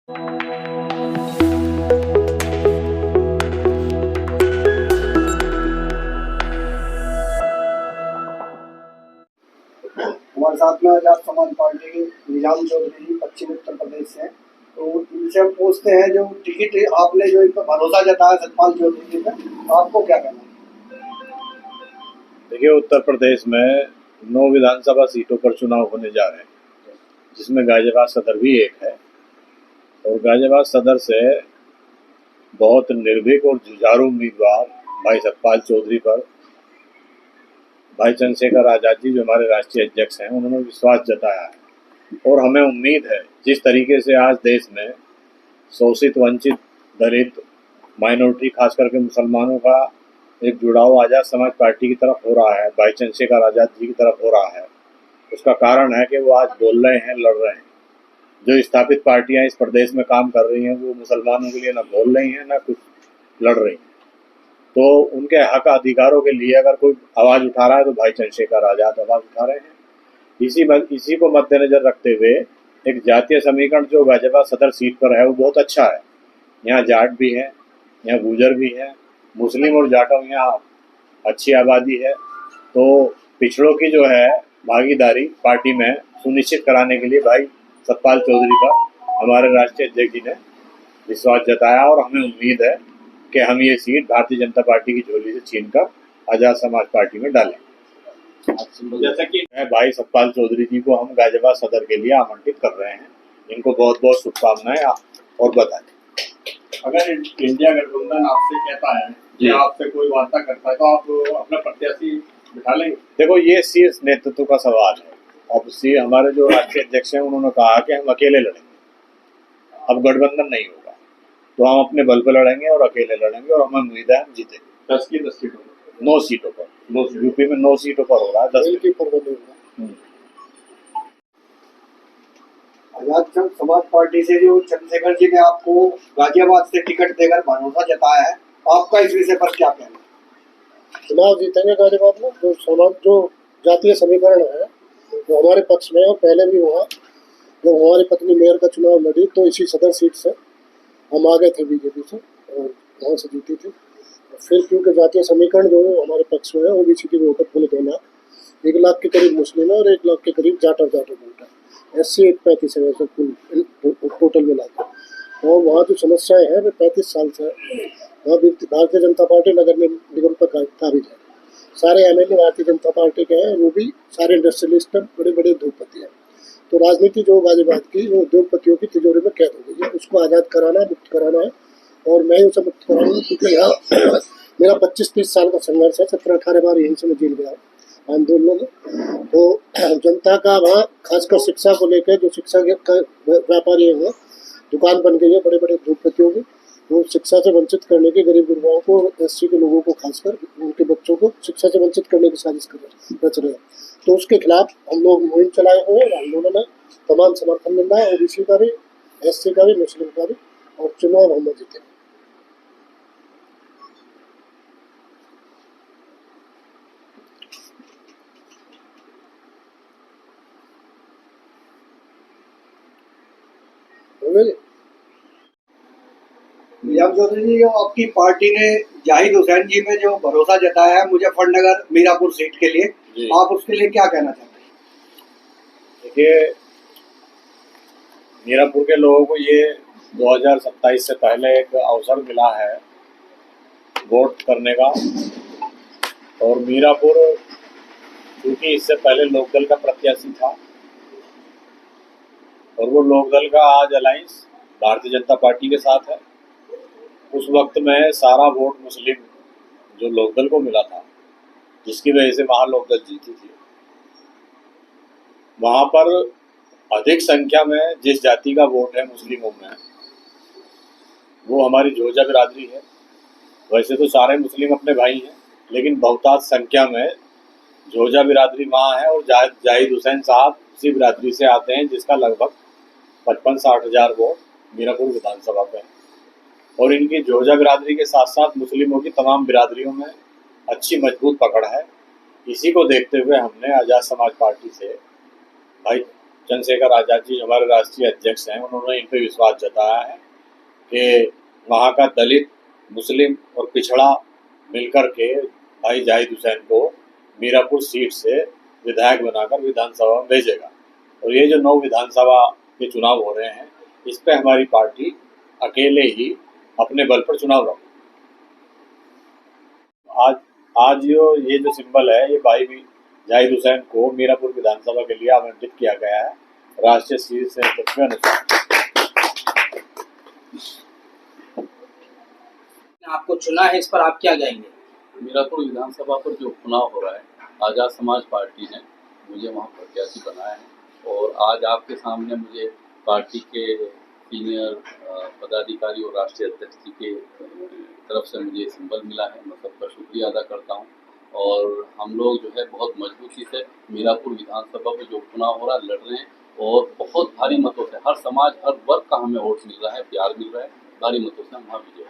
हमारे साथ में आजाद समाज पार्टी के निजाम चौधरी जी पश्चिम उत्तर प्रदेश से हैं। तो इनसे हम पूछते हैं, जो टिकट आपने जो इन पर भरोसा जताया सतपाल चौधरी जी पे, आपको क्या कहना है? देखिए, उत्तर प्रदेश में 9 विधानसभा सीटों पर चुनाव होने जा रहे हैं, जिसमें गाजियाबाद सदर भी एक है। और गाजियाबाद सदर से बहुत निर्भीक और जुझारू उम्मीदवार भाई सतपाल चौधरी पर भाई चंद्रशेखर आजाद जी, जो हमारे राष्ट्रीय अध्यक्ष हैं, उन्होंने विश्वास जताया है। और हमें उम्मीद है, जिस तरीके से आज देश में शोषित, वंचित, दलित, माइनॉरिटी, खास करके मुसलमानों का एक जुड़ाव आजाद समाज पार्टी की तरफ हो रहा है, भाई चंद्रशेखर आजाद जी की तरफ हो रहा है, उसका कारण है कि वो आज बोल रहे हैं, लड़ रहे हैं। जो स्थापित पार्टियां इस प्रदेश में काम कर रही हैं, वो मुसलमानों के लिए ना बोल रही हैं, ना कुछ लड़ रही हैं। तो उनके हक अधिकारों के लिए अगर कोई आवाज़ उठा रहा है तो भाई चंद्रशेखर आजाद आवाज़ उठा रहे हैं। इसी को मद्देनजर रखते हुए एक जातीय समीकरण जो गाजियाबाद सदर सीट पर है, वो बहुत अच्छा है। यहाँ जाट भी है, यहाँ गुजर भी है, मुस्लिम और जाटों में यहाँ अच्छी आबादी है। तो पिछड़ों की जो है भागीदारी पार्टी में सुनिश्चित कराने के लिए भाई सतपाल चौधरी का हमारे राष्ट्रीय अध्यक्ष जी ने विश्वास जताया। और हमें उम्मीद है कि हम ये सीट भारतीय जनता पार्टी की झोली से छीनकर आजाद समाज पार्टी में डालें। जैसा कि भाई सतपाल चौधरी जी को हम गाजियाबाद सदर के लिए आमंत्रित कर रहे हैं। इनको बहुत बहुत शुभकामनाएं और बधाई। अगर इंडिया गठबंधन आपसे कहता है कि आपसे कोई वार्ता करता है, तो आप अपना प्रत्याशी बिठा लेंगे? देखो, ये शीर्ष नेतृत्व का सवाल है। अब हमारे जो राष्ट्रीय अध्यक्ष हैं, उन्होंने कहा कि हम अकेले लड़ेंगे, अब गठबंधन नहीं होगा, तो हम अपने बल पर लड़ेंगे और अकेले लड़ेंगे। और हमें उम्मीद है हम जीतेंगे। 10 की 10 सीटों पर, 9 सीटों पर। यूपी में 9 सीटों पर हो रहा है, 10 सीटों पर। आजाद समाज पार्टी से जो चंद्रशेखर जी ने आपको गाजियाबाद से टिकट देकर भरोसा जताया है, आपका इस विषय पर क्या कहना है? चुनाव जीतेंगे गाजियाबाद में। जो जातीय समीकरण है वो हमारे पक्ष में, और पहले भी हुआ जब हमारी पत्नी मेयर का चुनाव लड़ी तो इसी सदर सीट से हम आगे थे बीजेपी से, और वहाँ से जीती थी। फिर क्योंकि जातीय समीकरण जो हमारे पक्ष में है, ओबीसी वोटर कुल 2 लाख, 1 लाख के करीब मुस्लिम है और 1 लाख के करीब जाट वोट है। SC 35 है वैसे कुल टोटल मिलाकर। और वहाँ जो समस्याएं हैं वो 35 साल से है। वहाँ भारतीय जनता पार्टी नगर निगम पर काबिज है। सारे MLA भारतीय जनता पार्टी के हैं, वो भी सारे इंडस्ट्रियलिस्ट हैं, बड़े बड़े उद्योगपति हैं। तो राजनीति जो गाजियाबाद की, वो उद्योगपतियों की तिजोरी में कैद हो गई है। उसको आज़ाद कराना, मुक्त कराना है, और मैं उसे मुक्त कराऊंगा। क्योंकि यहाँ मेरा 25-30 साल का संघर्ष है, 17-18 बार यहीं से मैं जेल गया आंदोलनों में। तो जनता का वहाँ खासकर शिक्षा को लेकर, जो शिक्षा के व्यापारी है, वो दुकान बन गई है बड़े बड़े उद्योगपतियों की। वो शिक्षा से वंचित करने की, गरीब गुरबाओं को, SC के लोगों को, खासकर उनके बच्चों को शिक्षा से वंचित करने की साजिश रच रहे हैं। तो उसके खिलाफ हम लोग मुहिम चलाए हुए हैं। आंदोलन में तमाम समर्थन मिल रहा है, OBC का भी, SC का भी, मुस्लिम का भी, और चुनाव हम जीते। निजाम चौधरी जी, जो आपकी पार्टी ने जाहिद हुसैन जी में जो भरोसा जताया है मुजफ्फरनगर मीरापुर सीट के लिए, आप उसके लिए क्या कहना चाहते हैं? देखिए, मीरापुर के लोगों को ये 2027 से पहले एक अवसर मिला है वोट करने का। और मीरापुर क्योंकि इससे पहले लोकदल का प्रत्याशी था, और वो लोकदल का आज अलायंस भारतीय जनता पार्टी के साथ है। उस वक्त में सारा वोट मुस्लिम जो लोकदल को मिला था, जिसकी वजह से वहाँ लोकदल जीती थी। वहाँ पर अधिक संख्या में जिस जाति का वोट है मुस्लिमों में, वो हमारी जोजा बिरादरी है। वैसे तो सारे मुस्लिम अपने भाई हैं, लेकिन बहुतायत संख्या में जोजा बिरादरी वहाँ है। और जाहिद हुसैन साहब उसी बिरादरी से आते हैं, जिसका लगभग 55-60 हज़ार वोट मीरापुर विधानसभा पे है। और इनकी जोजा बिरादरी के साथ साथ मुस्लिमों की तमाम बिरादरियों में अच्छी मजबूत पकड़ है। इसी को देखते हुए हमने आजाद समाज पार्टी से भाई चंद्रशेखर आज़ाद जी हमारे राष्ट्रीय अध्यक्ष हैं, उन्होंने इन पर विश्वास जताया है कि वहाँ का दलित, मुस्लिम और पिछड़ा मिलकर के भाई जाहिद हुसैन को मीरापुर सीट से विधायक बनाकर विधानसभा में भेजेगा। और ये जो 9 विधानसभा के चुनाव हो रहे हैं, इस पे हमारी पार्टी अकेले ही अपने बल पर चुनाव लड़ेगी। आज ये जो सिंबल है, ये भाई भी जाहिद हुसैन को मीरापुर विधानसभा के लिए आवंटित किया गया है राष्ट्रीय शीर्ष नेतृत्व के अनुसार। आपको चुना है, इस पर आप क्या कहेंगे? मीरापुर विधानसभा पर जो चुनाव हो रहा है, आज़ाद समाज पार्टी ने मुझे वहाँ प्रत्याशी बनाया है और आज आपके सामने मुझे पार्टी के सीनियर पदाधिकारी और राष्ट्रीय अध्यक्ष जी के तरफ से मुझे सिंबल मिला है। मैं सबका शुक्रिया अदा करता हूँ और हम लोग जो है बहुत मजबूती से मीरापुर विधानसभा में जो चुनाव हो रहा है लड़ रहे हैं और बहुत भारी मतों से हर समाज हर वर्ग का हमें वोट मिल रहा है, प्यार मिल रहा है, भारी मतों से हम वहाँ विजय